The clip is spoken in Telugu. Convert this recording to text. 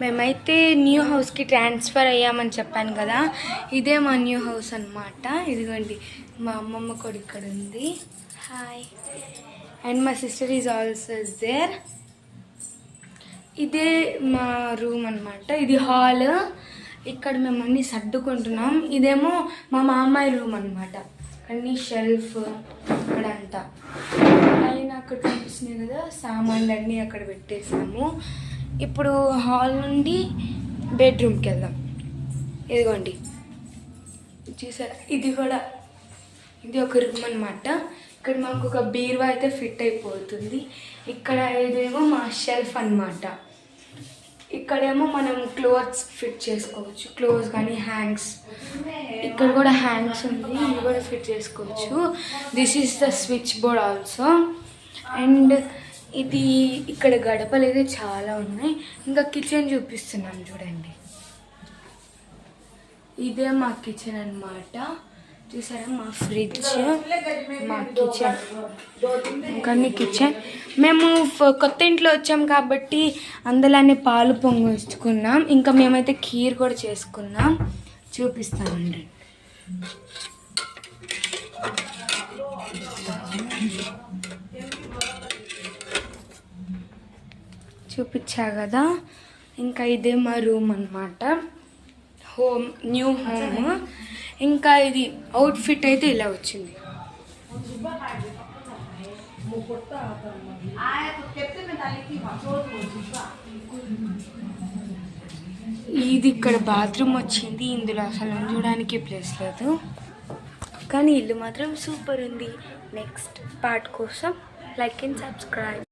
మేమైతే న్యూ హౌస్కి ట్రాన్స్ఫర్ అయ్యామని చెప్పాను కదా, ఇదే మా న్యూ హౌస్ అనమాట. ఇదిగోండి మా అమ్మమ్మ కూడా ఇక్కడ ఉంది. హాయ్. అండ్ మా సిస్టర్ ఈజ్ ఆల్సో దేర్. ఇదే మా రూమ్ అనమాట. ఇది హాల్. ఇక్కడ మేము అన్నీ సర్దుకుంటున్నాం. ఇదేమో మా మామయ్య రూమ్ అనమాట. అన్నీ షెల్ఫ్ అక్కడంతా పైన అక్కడ కనిపిస్తున్నాయి కదా, సామాన్లు అన్నీ అక్కడ పెట్టేసాము. ఇప్పుడు హాల్ నుండి బెడ్రూమ్కి వెళ్దాం. ఇదిగోండి చూసారా, ఇది ఒక రూమ్ అనమాట. ఇక్కడ మాకు ఒక బీరువా అయితే ఫిట్ అయిపోతుంది. ఇక్కడ ఇదేమో మా షెల్ఫ్ అనమాట. ఇక్కడేమో మనం క్లోత్స్ ఫిట్ చేసుకోవచ్చు, క్లోత్స్ కానీ హ్యాంగ్స్. ఇక్కడ కూడా హ్యాంగ్స్ ఉంది, ఇది కూడా ఫిట్ చేసుకోవచ్చు. This is the switch board also. And ఇది ఇక్కడ గడపలు అయితే చాలా ఉన్నాయి. ఇంకా కిచెన్ చూపిస్తున్నాం చూడండి. ఇదే మా కిచెన్ అన్నమాట. చూసారా, మా ఫ్రిడ్జ్, మా కిచెన్, ఇంకా కిచెన్. మేము కొత్త ఇంట్లో వచ్చాం కాబట్టి అందులోనే పాలు పొంగించుకున్నాం. ఇంకా మేమైతే ఖీర్ కూడా చేసుకున్నాం. చూపిస్తానండి. చూపించా కదా. ఇంకా ఇదే మా రూమ్ అన్నమాట. Home, new home. ఇంకా ఇది అవుట్ఫిట్ అయితే ఇలా వచ్చింది. ఇది ఇక్కడ బాత్రూమ్ వచ్చింది. ఇందులో అసలు చూడడానికి ప్లేస్ లేదు, కానీ ఇల్లు మాత్రం సూపర్ ఉంది. నెక్స్ట్ పార్ట్ కోసం లైక్ అండ్ సబ్స్క్రైబ్.